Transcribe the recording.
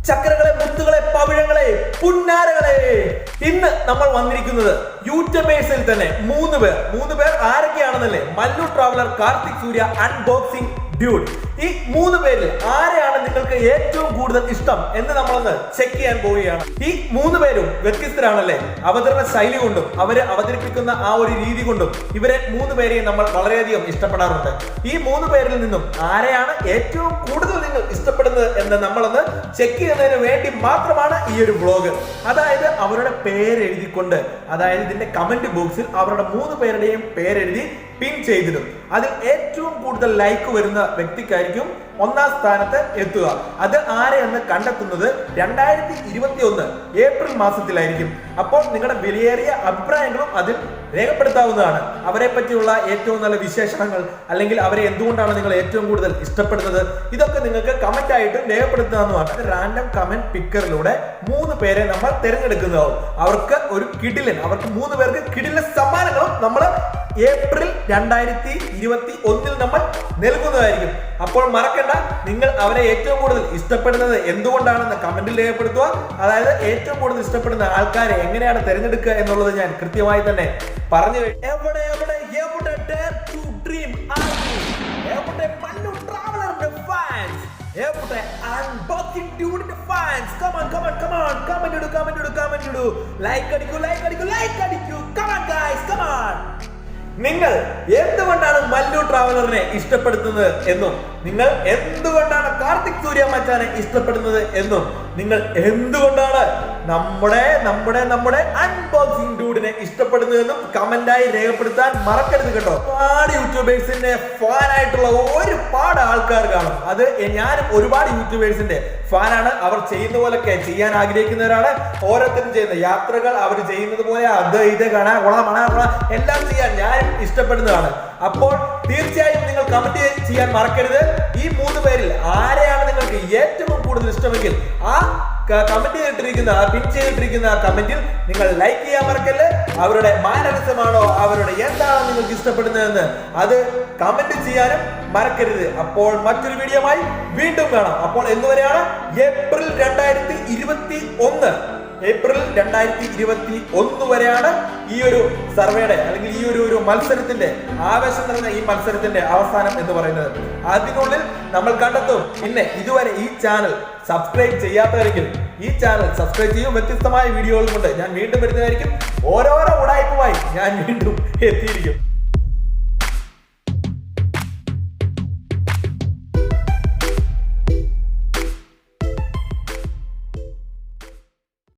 ചക്രകളെ, മുത്തുകളെ, പവിഴങ്ങളെ, പുന്നാരകളെ, ഇന്ന് നമ്മൾ വന്നിരിക്കുന്നത് യൂട്യൂബേഴ്സിൽ തന്നെ മൂന്ന് പേർ ആരൊക്കെയാണെന്നല്ലേ? മല്ലു ട്രാവലർ, കാർത്തിക് സൂര്യ, അൺബോക്സിംഗ് ഡ്യൂഡ്. ഈ മൂന്ന് പേരിൽ ആരെയാണ് നിങ്ങൾക്ക് ഏറ്റവും കൂടുതൽ ഇഷ്ടം എന്ന് നമ്മളൊന്ന് ചെക്ക് ചെയ്യാൻ പോവുകയാണ്. ഈ മൂന്ന് പേരും വ്യത്യസ്തരാണല്ലേ? അവതരണ ശൈലി കൊണ്ടും അവര് അവതരിപ്പിക്കുന്ന ആ ഒരു രീതി കൊണ്ടും ഇവരെ മൂന്ന് പേരെയും നമ്മൾ വളരെയധികം ഇഷ്ടപ്പെടാറുണ്ട്. ഈ മൂന്ന് പേരിൽ നിന്നും ആരെയാണ് ഏറ്റവും കൂടുതൽ നിങ്ങൾ ഇഷ്ടപ്പെടുന്നത് എന്ന് നമ്മളൊന്ന് ചെക്ക് ചെയ്യുന്നതിന് വേണ്ടി മാത്രമാണ് ഈ ഒരു വ്ളോഗ്. അതായത് അവരുടെ പേരെഴുതിക്കൊണ്ട്, അതായത് ഇതിന്റെ കമന്റ് ബോക്സിൽ അവരുടെ മൂന്ന് പേരുടെയും പേരെഴുതി പിൻ ചെയ്തിടും. അതിൽ ഏറ്റവും കൂടുതൽ ലൈക്ക് വരുന്ന വ്യക്തിക്കായിരിക്കും ഒന്നാം സ്ഥാനത്ത് എത്തുക. അത് ആരെയെന്ന് കണ്ടെത്തുന്നത് 2021 ഏപ്രിൽ മാസത്തിലായിരിക്കും. അപ്പോൾ നിങ്ങളുടെ വിലയേറിയ അഭിപ്രായങ്ങളും അതിൽ രേഖപ്പെടുത്താവുന്നതാണ്. അവരെ പറ്റിയുള്ള ഏറ്റവും നല്ല വിശേഷണങ്ങൾ, അല്ലെങ്കിൽ അവരെ എന്തുകൊണ്ടാണ് നിങ്ങൾ ഏറ്റവും കൂടുതൽ ഇഷ്ടപ്പെടുന്നത്, ഇതൊക്കെ നിങ്ങൾക്ക് കമന്റ് ആയിട്ട് രേഖപ്പെടുത്താവുന്നതാണ്. റാൻഡം കമന്റ് പിക്കറിലൂടെ മൂന്ന് പേരെ നമ്മൾ തിരഞ്ഞെടുക്കുന്നതാവും. അവർക്ക് മൂന്ന് പേർക്ക് കിടിലൻ സമ്മാനങ്ങളും നമ്മൾ ഏപ്രിൽ 2021 നമ്മൾ നൽകുന്നതായിരിക്കും. അപ്പോൾ മറക്കണ്ട, നിങ്ങൾ അവരെ ഏറ്റവും കൂടുതൽ ഇഷ്ടപ്പെടുന്നത് എന്തുകൊണ്ടാണെന്ന് കമന്റിൽ രേഖപ്പെടുത്തുക. അതായത് ഏറ്റവും കൂടുതൽ ഇഷ്ടപ്പെടുന്ന ആൾക്കാരെ എങ്ങനെയാണ് തിരഞ്ഞെടുക്കുക എന്നുള്ളത് ഞാൻ കൃത്യമായി തന്നെ പറഞ്ഞു. എവിടെ മല്ലു ട്രാവലറിന്റെ ഫാൻസ്, എവിടെ അൺബോക്സിംഗ് ഡ്യൂഡിന്റെ ഫാൻസ്? കമന്റ് ഇടൂ, ലൈക്ക് അടിക്കൂ. Come on guys, come on. നിങ്ങൾ എന്തുകൊണ്ടാണ് മല്ലു ട്രാവലറിനെ ഇഷ്ടപ്പെടുത്തുന്നത് എന്നും, നിങ്ങൾ എന്തുകൊണ്ടാണ് കാർത്തിക് സൂര്യ മച്ചാനെ ഇഷ്ടപ്പെടുന്നത് എന്നും, നിങ്ങൾ എന്തുകൊണ്ടാണ് നമ്മുടെ അൺബോക്സിംഗ് ഡ്യൂഡിനെ ഇഷ്ടപ്പെടുന്നതെന്നും കമന്റായി രേഖപ്പെടുത്താൻ മറക്കരുത് കേട്ടോ. ഒരുപാട് യൂട്യൂബേഴ്സിന്റെ ഫാനായിട്ടുള്ള ഒരുപാട് ആൾക്കാർ കാണും. അത് ഞാനും ഒരുപാട് യൂട്യൂബേഴ്സിന്റെ ഫാനാണ്. അവർ ചെയ്യുന്ന പോലൊക്കെ ചെയ്യാൻ ആഗ്രഹിക്കുന്നവരാണ്. ഓരോരുത്തരും ചെയ്യുന്ന യാത്രകൾ അവർ ചെയ്യുന്നത് പോലെ അത് ഇത് കാണാൻ എല്ലാം ചെയ്യാൻ ഞാൻ ഇഷ്ടപ്പെടുന്നതാണ്. അപ്പോൾ തീർച്ചയായും നിങ്ങൾ കമന്റ് ചെയ്യാൻ മറക്കരുത്. ഈ മൂന്ന് പേരിൽ ആരെയാണ് നിങ്ങൾക്ക് ഏറ്റവും കൂടുതൽ ഇഷ്ടമെങ്കിൽ ആ കമന്റ് ചെയ്തിട്ടിരിക്കുന്ന, പിൻ ചെയ്തിട്ടിരിക്കുന്ന കമന്റിൽ നിങ്ങൾ ലൈക്ക് ചെയ്യാൻ മറക്കല്ലേ. അവരുടെ മാനരസമാണോ, അവരുടെ എന്താണോ നിങ്ങൾക്ക് ഇഷ്ടപ്പെടുന്നതെന്ന് അത് കമന്റ് ചെയ്യാനും മറക്കരുത്. അപ്പോൾ മറ്റൊരു വീഡിയോയുമായി വീണ്ടും കാണാം. അപ്പോൾ എന്നുവരെയാണ്? ഏപ്രിൽ 2021 വരെയാണ് ഈ ഒരു സർവേയുടെ, അല്ലെങ്കിൽ ഈ ഒരു മത്സരത്തിന്റെ, ആവേശം നിറഞ്ഞ ഈ മത്സരത്തിന്റെ അവസാനം എന്ന് പറയുന്നത്. അതിനുള്ളിൽ നമ്മൾ കണ്ടെത്തും. പിന്നെ ഇതുവരെ ഈ ചാനൽ സബ്സ്ക്രൈബ് ചെയ്യാത്തവരെങ്കിൽ ഈ ചാനൽ സബ്സ്ക്രൈബ് ചെയ്യും. വ്യത്യസ്തമായ വീഡിയോകൾ കൊണ്ട് ഞാൻ വീണ്ടും വരുന്നതായിരിക്കും. ഓരോരോ ഉടായ്പുമായി ഞാൻ വീണ്ടും എത്തിയിരിക്കും.